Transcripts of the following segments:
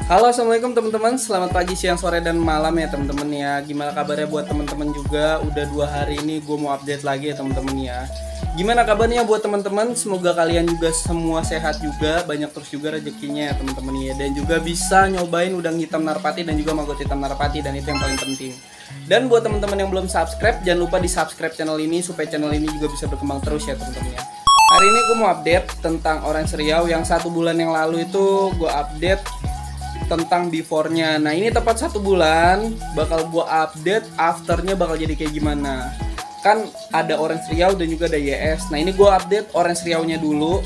Halo, assalamualaikum teman-teman. Selamat pagi, siang, sore, dan malam ya teman-teman ya. Gimana kabarnya buat teman-teman juga? Udah 2 hari ini gue mau update lagi ya teman-teman ya. Gimana kabarnya buat teman-teman? Semoga kalian juga semua sehat juga, banyak terus juga rezekinya ya teman-teman ya. Dan juga bisa nyobain udang hitam narpati dan juga maggot hitam narpati, dan itu yang paling penting. Dan buat teman-teman yang belum subscribe, jangan lupa di subscribe channel ini supaya channel ini juga bisa berkembang terus ya teman-teman ya. Hari ini gue mau update tentang Orange Riau yang 1 bulan yang lalu itu gue update tentang before-nya. Nah ini tepat 1 bulan bakal gua update afternya bakal jadi kayak gimana. Kan ada Orange Riau dan juga ada YS. Nah ini gua update Orange Riau-nya dulu.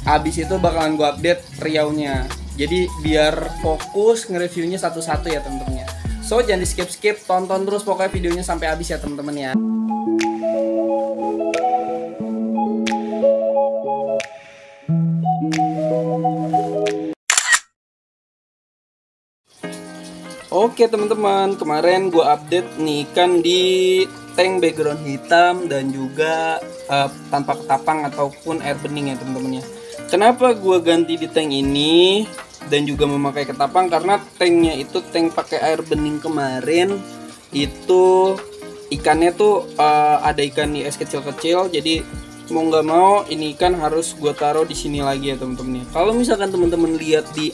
Abis itu bakalan gua update Riau-nya. Jadi biar fokus nge-reviewnya satu-satu ya temen-temen ya. So jangan di skip-skip, tonton terus pokoknya videonya sampai habis ya temen-temen ya. Oke teman-teman, kemarin gue update nih ikan di tank background hitam dan juga tanpa ketapang ataupun air bening ya teman-teman ya. Kenapa gue ganti di tank ini dan juga memakai ketapang? Karena tanknya itu tank pakai air bening kemarin itu ikannya tuh ada ikan di es kecil-kecil, jadi mau nggak mau ini ikan harus gue taruh di sini lagi ya teman-teman ya. Kalau misalkan teman-teman lihat di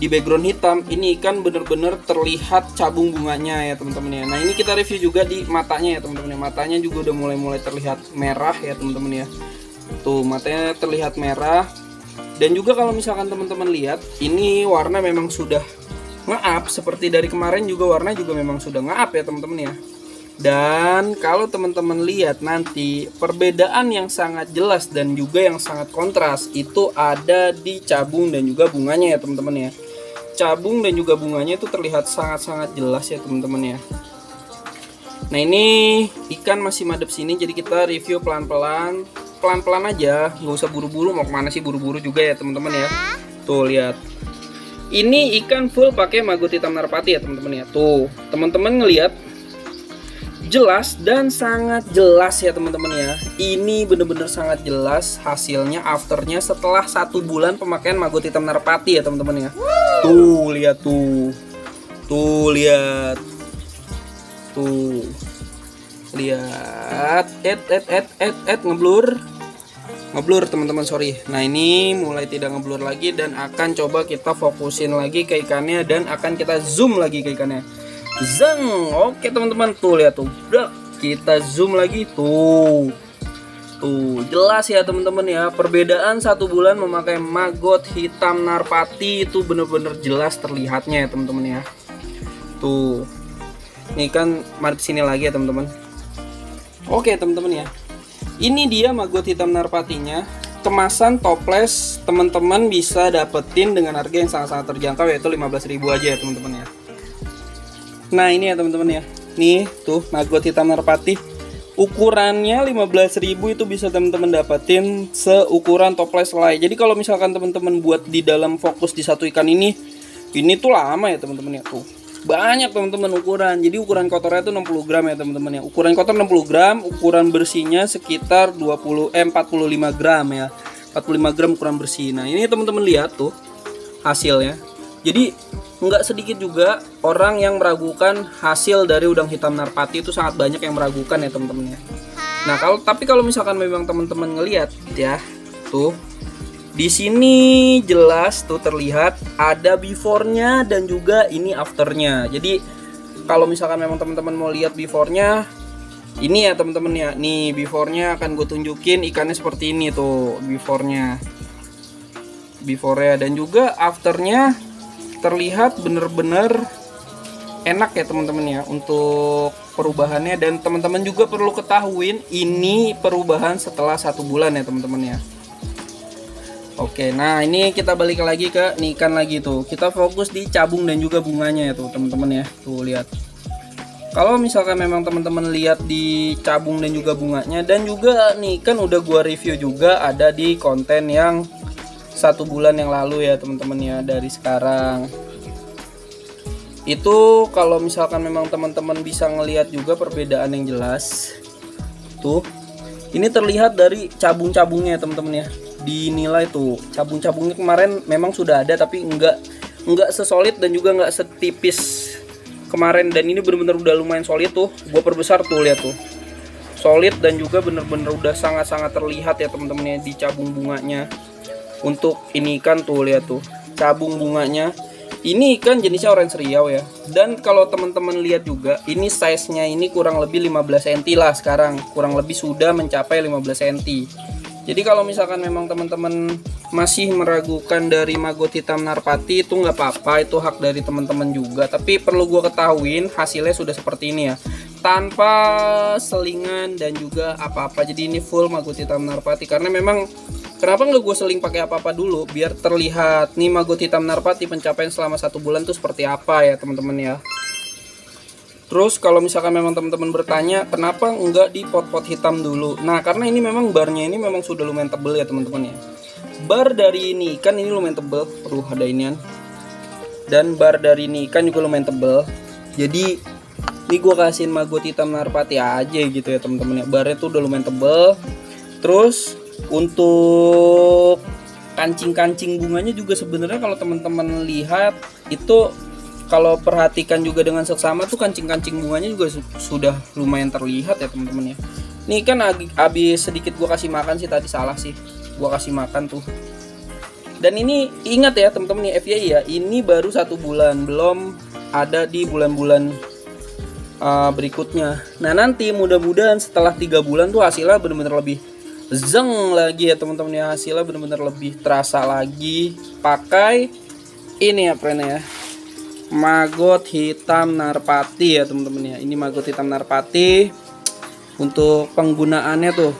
background hitam, ini ikan bener-bener terlihat cabung bunganya ya teman-teman ya. Nah ini kita review juga di matanya ya teman-teman ya. Matanya juga udah mulai terlihat merah ya teman-teman ya. Tuh matanya terlihat merah. Dan juga kalau misalkan teman-teman lihat, ini warna memang sudah nge-up. Seperti dari kemarin juga warna juga memang sudah nge-up ya teman-teman ya. Dan kalau teman-teman lihat nanti, perbedaan yang sangat jelas dan juga yang sangat kontras itu ada di cabung dan juga bunganya ya teman-teman ya. Cabung dan juga bunganya itu terlihat sangat-sangat jelas ya teman-teman ya. Nah ini ikan masih madep sini, jadi kita review pelan-pelan aja, nggak usah buru-buru. Mau kemana sih buru-buru juga ya teman-teman ya. Tuh lihat, ini ikan full pakai maggot hitam narpati ya teman-teman ya. Tuh teman-teman ngelihat jelas dan sangat jelas ya teman-teman ya. Ini bener-bener sangat jelas hasilnya afternya setelah 1 bulan pemakaian maggot hitam narpati ya teman-teman ya. Tuh lihat tuh. Tuh lihat. Tuh. Lihat. Ngeblur. Ngeblur teman-teman, sorry. Nah ini mulai tidak ngeblur lagi dan akan coba kita fokusin lagi ke ikannya dan akan kita zoom lagi ke ikannya. Zeng, oke teman-teman, tuh lihat tuh, udah kita zoom lagi tuh, jelas ya teman-teman ya. Perbedaan 1 bulan memakai maggot hitam narpati itu bener-bener jelas terlihatnya ya teman-teman ya. Tuh, ini kan madep sini lagi ya teman-teman. Oke teman-teman ya, ini dia maggot hitam narpatinya. Kemasan toples teman-teman bisa dapetin dengan harga yang sangat-sangat terjangkau, yaitu 15.000 aja ya teman-teman ya. Nah ini ya teman-teman ya, nih tuh maggot hitam narpati ukurannya 15.000 itu bisa teman-teman dapetin seukuran toples selai. Jadi kalau misalkan teman-teman buat di dalam fokus di satu ikan ini tuh lama ya teman-teman ya. Tuh banyak teman-teman ukuran, jadi ukuran kotornya tuh 60 gram ya teman-teman ya. Ukuran kotor 60 gram, ukuran bersihnya sekitar 45 gram ya, 45 gram ukuran bersih. Nah ini teman-teman lihat tuh hasilnya. Jadi nggak sedikit juga orang yang meragukan hasil dari udang hitam narpati, itu sangat banyak yang meragukan ya teman-teman ya. Nah tapi kalau misalkan memang teman-teman ngelihat ya, tuh di sini jelas tuh terlihat ada before-nya dan juga ini after-nya. Jadi kalau misalkan memang teman-teman mau lihat before-nya, ini ya teman-teman ya. Nih before-nya akan gue tunjukin ikannya seperti ini tuh before-nya dan juga after-nya terlihat bener-bener enak ya teman-teman ya untuk perubahannya. Dan teman-teman juga perlu ketahuin ini perubahan setelah 1 bulan ya teman-teman ya. Oke, nah ini kita balik lagi ke ikan lagi tuh. Kita fokus di cabung dan juga bunganya ya tuh teman-teman ya. Tuh lihat. Kalau misalkan memang teman-teman lihat di cabung dan juga bunganya, dan juga nih kan udah gua review juga ada di konten yang 1 bulan yang lalu ya teman-teman ya, dari sekarang. Itu kalau misalkan memang teman-teman bisa ngelihat juga perbedaan yang jelas. Tuh. Ini terlihat dari cabung-cabungnya ya teman-teman ya. Dinilai tuh cabung-cabungnya kemarin memang sudah ada tapi enggak nggak sesolid dan juga nggak setipis kemarin, dan ini bener-bener udah lumayan solid tuh. Gue perbesar tuh, lihat tuh, solid dan juga bener-bener udah sangat-sangat terlihat ya teman-teman ya di cabung bunganya. Untuk ini ikan tuh, lihat tuh cabung bunganya. Ini ikan jenisnya orange riau ya. Dan kalau teman-teman lihat juga, ini size-nya ini kurang lebih 15 cm lah sekarang. Kurang lebih sudah mencapai 15 cm. Jadi kalau misalkan memang teman-teman masih meragukan dari maggot hitam Narpati, itu nggak apa-apa, itu hak dari teman-teman juga. Tapi perlu gue ketahuin hasilnya sudah seperti ini ya, tanpa selingan dan juga apa-apa. Jadi ini full maggot hitam Narpati. Karena memang kenapa nggak gue seling pakai apa-apa dulu, biar terlihat nih maggot hitam Narpati pencapaian selama 1 bulan tuh seperti apa ya teman-teman ya. Terus kalau misalkan memang teman-teman bertanya kenapa enggak di pot-pot hitam dulu, nah karena ini memang barnya ini memang sudah lumayan tebel ya teman-teman ya. Bar dari ini ikan ini lumayan tebel, ada inian, dan bar dari ini ikan juga lumayan tebel. Jadi ini gue kasihin maggot hitam Narpati aja gitu ya teman-teman ya, barnya tuh udah lumayan tebel. Terus untuk kancing-kancing bunganya juga sebenarnya kalau teman-teman lihat itu, kalau perhatikan juga dengan seksama tuh kancing-kancing bunganya juga sudah lumayan terlihat ya teman-teman ya. Ini kan habis sedikit gua kasih makan sih tadi, salah sih, gua kasih makan tuh. Dan ini ingat ya teman-teman nih FYI ya, ini baru 1 bulan, belum ada di bulan-bulan berikutnya. Nah nanti mudah-mudahan setelah 3 bulan tuh hasilnya bener-bener lebih zeng lagi ya teman-teman ya, hasilnya bener-bener lebih terasa lagi. Pakai ini ya friend ya, maggot hitam Narpati ya teman-teman ya. Ini maggot hitam Narpati. Untuk penggunaannya tuh,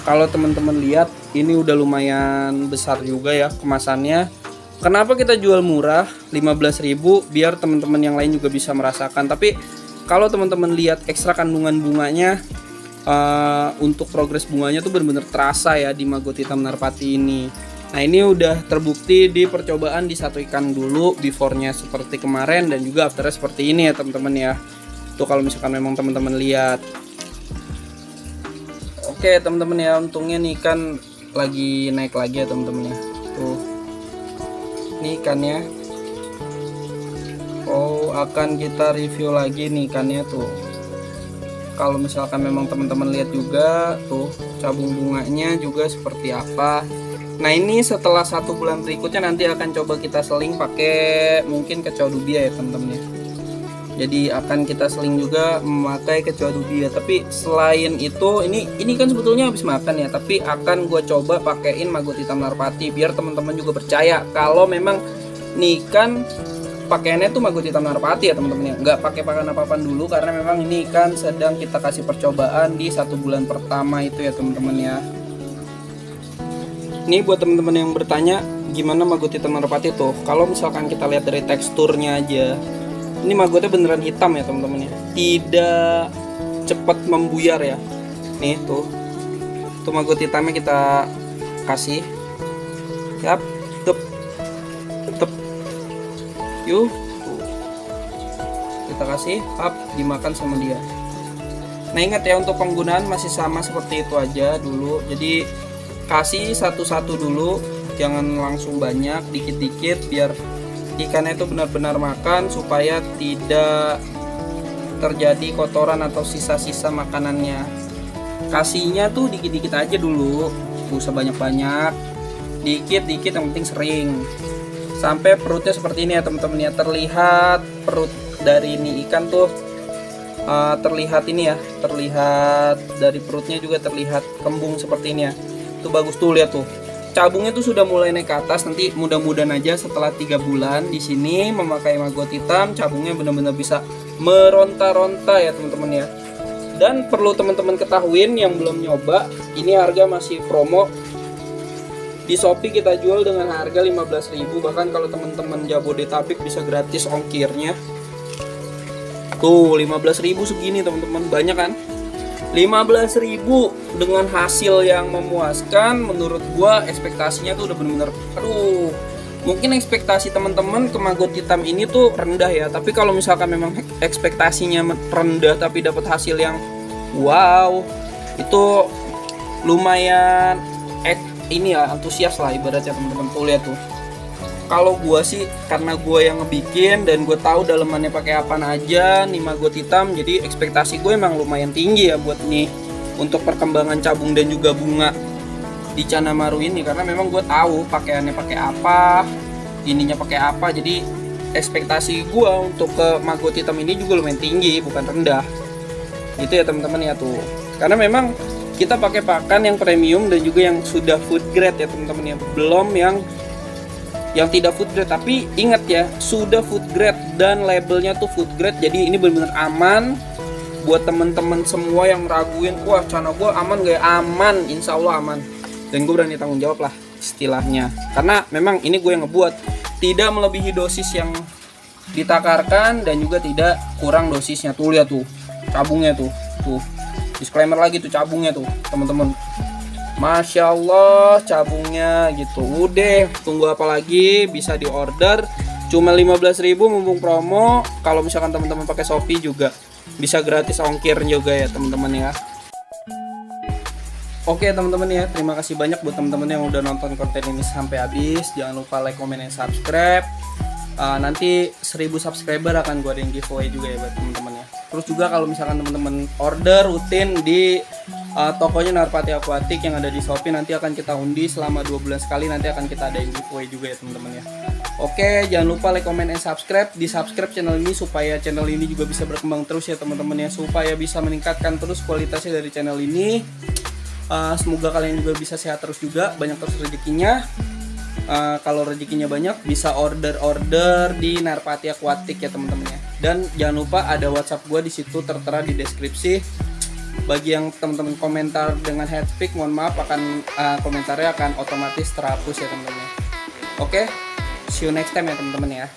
kalau teman-teman lihat ini udah lumayan besar juga ya kemasannya. Kenapa kita jual murah 15.000, biar teman-teman yang lain juga bisa merasakan. Tapi kalau teman-teman lihat ekstra kandungan bunganya, untuk progres bunganya tuh benar-benar terasa ya di maggot hitam Narpati ini. Nah ini udah terbukti di percobaan di 1 ikan dulu, before-nya seperti kemarin dan juga after-nya seperti ini ya teman-teman ya. Tuh kalau misalkan memang teman-teman lihat. Oke teman-teman ya, untungnya nih ikan lagi naik lagi ya teman-teman ya. Tuh ini ikannya. Oh, akan kita review lagi nih ikannya tuh. Kalau misalkan memang teman-teman lihat juga tuh cabung bunganya juga seperti apa. Nah ini setelah 1 bulan berikutnya nanti akan coba kita seling pakai mungkin kecoa dubia ya teman-teman ya. Jadi akan kita seling juga memakai kecoa dubia. Tapi selain itu ini kan sebetulnya habis makan ya, tapi akan gue coba pakein maggot hitam Narpati biar teman-teman juga percaya kalau memang nih ikan pakaiannya tuh maggot hitam Narpati ya teman-teman ya. Nggak pakai pakan apa-apa dulu karena memang ini ikan sedang kita kasih percobaan di 1 bulan pertama itu ya teman-teman ya. Ini buat teman-teman yang bertanya gimana maggot hitam Narpati tuh. Kalau misalkan kita lihat dari teksturnya aja, ini maggotnya beneran hitam ya teman-teman ya, tidak cepat membuyar ya. Nih tuh maggot hitamnya kita kasih, siap, tep, yuk, tuh. Kita kasih, dimakan sama dia. Nah ingat ya, untuk penggunaan masih sama seperti itu aja dulu. Jadi kasih satu-satu dulu, jangan langsung banyak, dikit-dikit biar ikannya itu benar-benar makan, supaya tidak terjadi kotoran atau sisa-sisa makanannya. Kasihnya tuh dikit-dikit aja dulu, gak usah banyak-banyak, dikit-dikit, yang penting sering. Sampai perutnya seperti ini ya teman-teman ya, terlihat perut dari ini ikan tuh terlihat ini ya, terlihat dari perutnya juga terlihat kembung seperti ini ya. Itu bagus tuh, lihat tuh. Cabungnya tuh sudah mulai naik ke atas. Nanti mudah-mudahan aja setelah 3 bulan di sini memakai maggot hitam, cabungnya benar-benar bisa meronta-ronta ya teman-teman ya. Dan perlu teman-teman ketahuin yang belum nyoba, ini harga masih promo. Di Shopee kita jual dengan harga 15.000, bahkan kalau teman-teman Jabodetabek bisa gratis ongkirnya. Tuh 15.000 segini teman-teman, banyak kan? 15.000 dengan hasil yang memuaskan. Menurut gua ekspektasinya tuh udah bener-bener, aduh, mungkin ekspektasi teman-teman ke maggot hitam ini tuh rendah ya, tapi kalau misalkan memang ekspektasinya rendah tapi dapat hasil yang wow, itu lumayan ini ya, antusias lah ibaratnya teman-teman. Tuh lihat tuh, kalau gua sih karena gua yang ngebikin dan gue tahu dalemannya pakai apa aja nih maggot hitam, jadi ekspektasi gue emang lumayan tinggi ya buat nih untuk perkembangan cabung dan juga bunga di Canamaru ini, karena memang gue tahu pakaiannya pakai apa, ininya pakai apa, jadi ekspektasi gue untuk ke maggot hitam ini juga lumayan tinggi, bukan rendah gitu ya teman-teman ya tuh. Karena memang kita pakai pakan yang premium dan juga yang sudah food grade ya teman-teman ya, belum yang tidak food grade. Tapi ingat ya, sudah food grade dan labelnya tuh food grade, jadi ini benar-benar aman buat teman-teman semua yang raguin, wah channel gue aman gak ya? Aman, insya Allah aman, dan gue berani tanggung jawab lah istilahnya, karena memang ini gue yang ngebuat, tidak melebihi dosis yang ditakarkan dan juga tidak kurang dosisnya. Tuh lihat tuh cabungnya tuh disclaimer lagi tuh cabungnya tuh teman-teman, Masya Allah cabungnya gitu. Udah tunggu apa lagi, bisa di order cuma 15.000 mumpung promo. Kalau misalkan teman-teman pakai Shopee juga bisa gratis ongkir juga ya teman-teman ya. Oke teman-teman ya, terima kasih banyak buat teman-teman yang udah nonton konten ini sampai habis. Jangan lupa like, comment, dan subscribe. Nanti 1000 subscriber akan gue adain giveaway juga ya buat teman-teman ya. Terus juga kalau misalkan teman-teman order rutin di tokonya Narpati Aquatic yang ada di Shopee, nanti akan kita undi selama 2 bulan sekali, nanti akan kita adain giveaway juga ya teman-teman ya. Oke, jangan lupa like, comment, and subscribe. Di subscribe channel ini supaya channel ini juga bisa berkembang terus ya teman-teman ya, supaya bisa meningkatkan terus kualitasnya dari channel ini. Semoga kalian juga bisa sehat terus juga, banyak terus rezekinya. Kalau rezekinya banyak bisa order di Narpati Aquatic ya teman-teman ya. Dan jangan lupa ada WhatsApp gue di situ tertera di deskripsi. Bagi yang teman-teman komentar dengan headpick, mohon maaf akan komentarnya akan otomatis terhapus ya teman-teman ya. Oke, see you next time ya teman-teman ya.